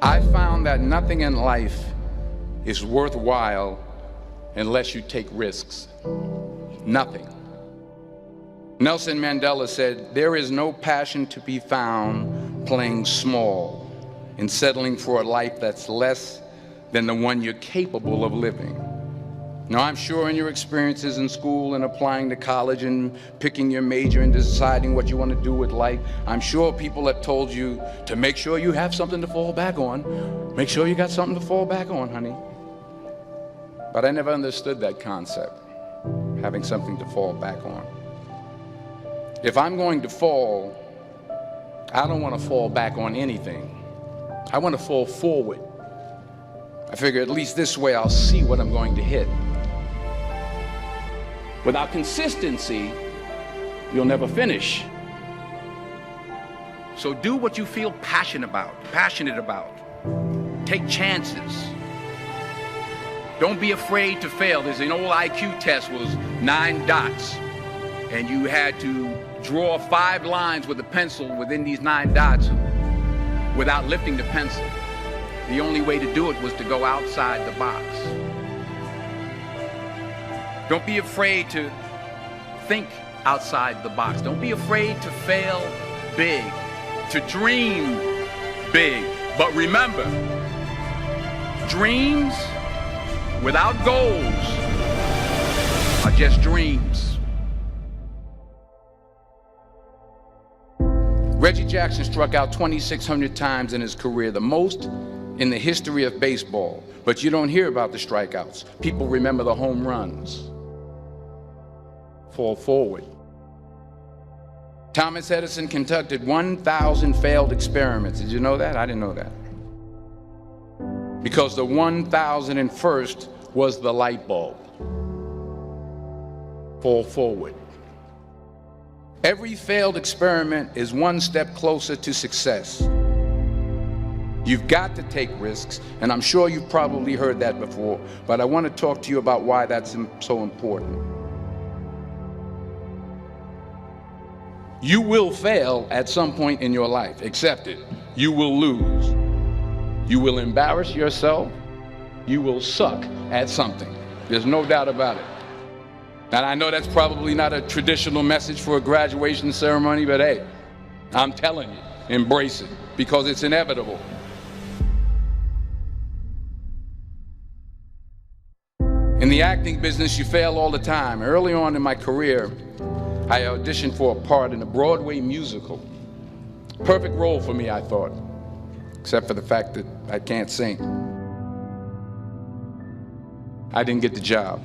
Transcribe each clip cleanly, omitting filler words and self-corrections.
I found that nothing in life is worthwhile unless you take risks. Nothing. Nelson Mandela said, "There is no passion to be found playing small and settling for a life that's less than the one you're capable of living." Now, I'm sure in your experiences in school and applying to college and picking your major and deciding what you want to do with life, I'm sure people have told you to make sure you have something to fall back on. Make sure you got something to fall back on, honey. But I never understood that concept, having something to fall back on. If I'm going to fall, I don't want to fall back on anything. I want to fall forward. I figure at least this way I'll see what I'm going to hit. Without consistency, you'll never finish. So do what you feel passionate about. Take chances. Don't be afraid to fail. There's an old IQ test, was 9 dots, and you had to draw 5 lines with a pencil within these 9 dots without lifting the pencil. The only way to do it was to go outside the box. Don't be afraid to think outside the box. Don't be afraid to fail big, to dream big. But remember, dreams without goals are just dreams. Reggie Jackson struck out 2,600 times in his career, the most in the history of baseball. But you don't hear about the strikeouts. People remember the home runs. Fall forward. Thomas Edison conducted 1,000 failed experiments. Did you know that? I didn't know that. Because the 1,001st was the light bulb. Fall forward. Every failed experiment is one step closer to success. You've got to take risks, and I'm sure you've probably heard that before, but I want to talk to you about why that's so important. You will fail at some point in your life. Accept it. You will lose. You will embarrass yourself. You will suck at something. There's no doubt about it. And I know that's probably not a traditional message for a graduation ceremony, but hey, I'm telling you, embrace it, because it's inevitable. In the acting business, you fail all the time. Early on in my career, I auditioned for a part in a Broadway musical. Perfect role for me, I thought, except for the fact that I can't sing. I didn't get the job.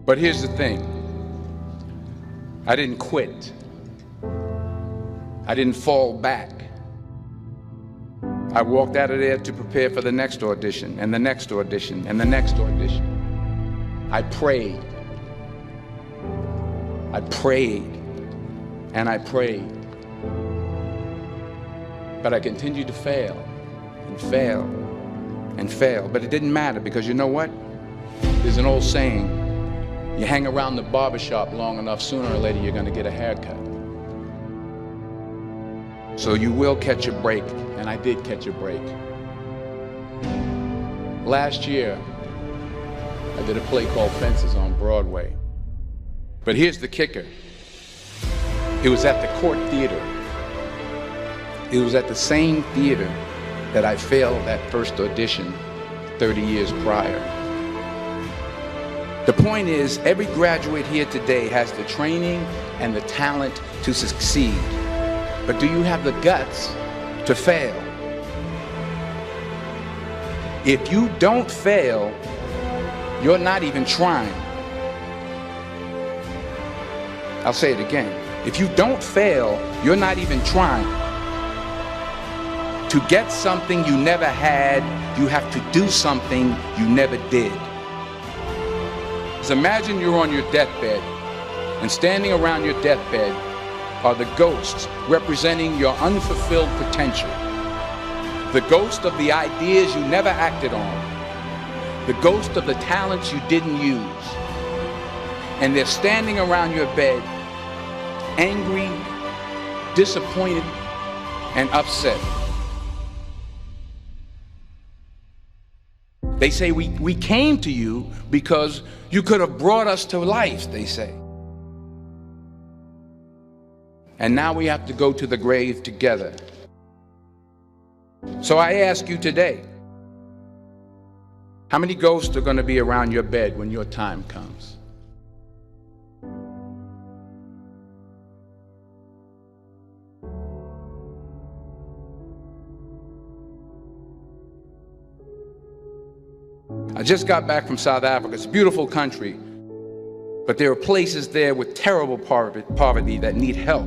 But here's the thing. I didn't quit. I didn't fall back. I walked out of there to prepare for the next audition, and the next audition, and the next audition. I prayed. I prayed, and I prayed. But I continued to fail, and fail, and fail. But it didn't matter, because you know what? There's an old saying, you hang around the barbershop long enough, sooner or later you're going to get a haircut. So you will catch a break, and I did catch a break. Last year, I did a play called Fences on Broadway. But here's the kicker. It was at the Court Theater. It was at the same theater that I failed that first audition 30 years prior. The point is, every graduate here today has the training and the talent to succeed. But do you have the guts to fail? If you don't fail, you're not even trying. I'll say it again. If you don't fail, you're not even trying. To get something you never had, you have to do something you never did. So imagine you're on your deathbed, and standing around your deathbed are the ghosts representing your unfulfilled potential. The ghost of the ideas you never acted on. The ghost of the talents you didn't use. And they're standing around your bed, angry, disappointed, and upset. They say we came to you because you could have brought us to life, they say. And now we have to go to the grave together. So I ask you today, how many ghosts are going to be around your bed when your time comes? I just got back from South Africa. It's a beautiful country, but there are places there with terrible poverty that need help.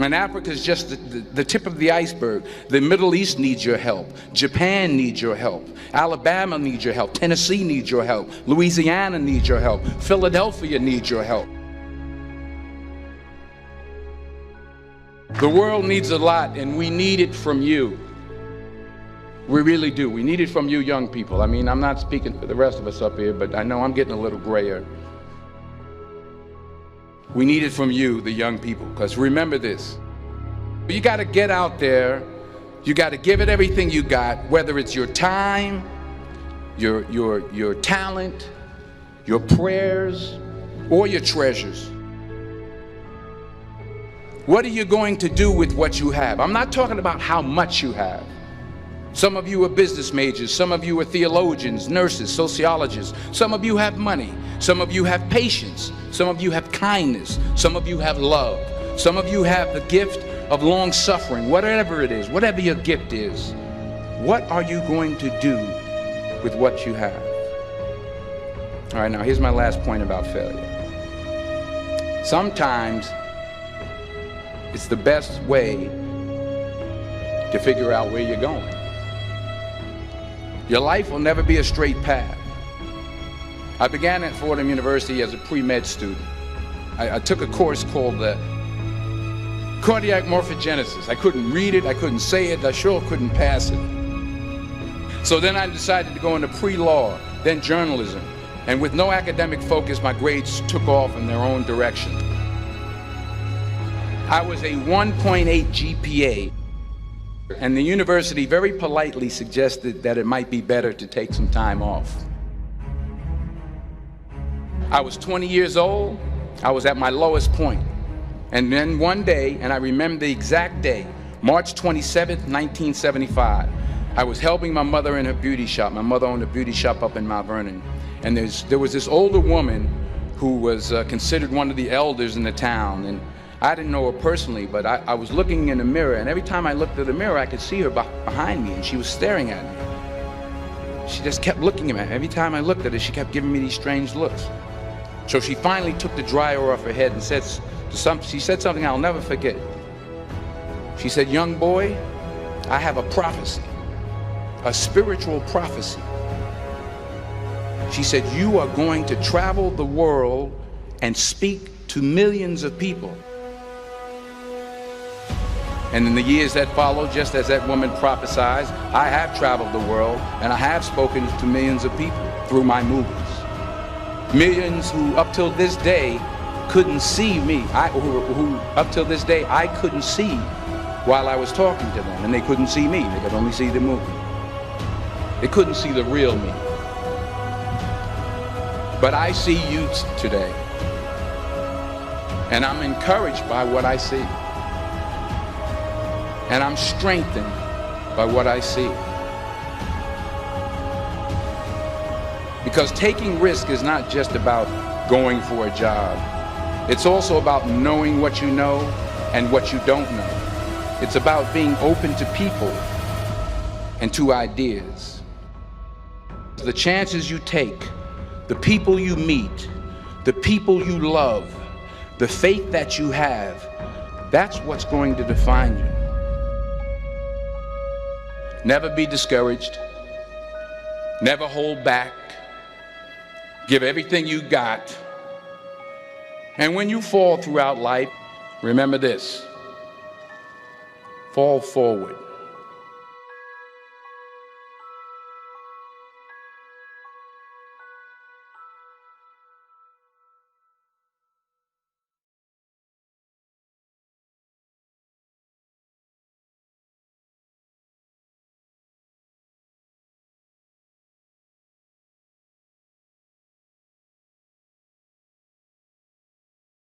And Africa is just the tip of the iceberg. The Middle East needs your help. Japan needs your help. Alabama needs your help. Tennessee needs your help. Louisiana needs your help. Philadelphia needs your help. The world needs a lot, and we need it from you. We really do. We need it from you young people. I mean, I'm not speaking for the rest of us up here, but I know I'm getting a little grayer. We need it from you, the young people, because remember this. You got to get out there. You got to give it everything you got, whether it's your time, your talent, your prayers, or your treasures. What are you going to do with what you have? I'm not talking about how much you have. Some of you are business majors, some of you are theologians, nurses, sociologists. Some of you have money, some of you have patience, some of you have kindness, some of you have love, some of you have the gift of long suffering. Whatever it is, whatever your gift is, what are you going to do with what you have? All right, now here's my last point about failure. Sometimes it's the best way to figure out where you're going. Your life will never be a straight path. I began at Fordham University as a pre-med student. I took a course called cardiac morphogenesis. I couldn't read it, I couldn't say it, I sure couldn't pass it. So then I decided to go into pre-law, then journalism. And with no academic focus, my grades took off in their own direction. I was a 1.8 GPA. And the university very politely suggested that it might be better to take some time off. I was 20 years old. I was at my lowest point. And then one day, and I remember the exact day, March 27th, 1975, I was helping my mother in her beauty shop. My mother owned a beauty shop up in Mount Vernon. And there was this older woman who was considered one of the elders in the town. And I didn't know her personally, but I was looking in the mirror, and every time I looked at the mirror, I could see her behind me, and she was staring at me. She just kept looking at me. Every time I looked at her, she kept giving me these strange looks. So she finally took the dryer off her head and she said something I'll never forget. She said, "Young boy, I have a prophecy, a spiritual prophecy." She said, "You are going to travel the world and speak to millions of people." And in the years that followed, just as that woman prophesied, I have traveled the world and I have spoken to millions of people through my movies. Millions who up till this day couldn't see me, who up till this day I couldn't see while I was talking to them, and they couldn't see me, they could only see the movie. They couldn't see the real me. But I see you today, and I'm encouraged by what I see. And I'm strengthened by what I see. Because taking risk is not just about going for a job. It's also about knowing what you know and what you don't know. It's about being open to people and to ideas. The chances you take, the people you meet, the people you love, the faith that you have, that's what's going to define you. Never be discouraged. Never hold back. Give everything you got. And when you fall throughout life, remember this: fall forward.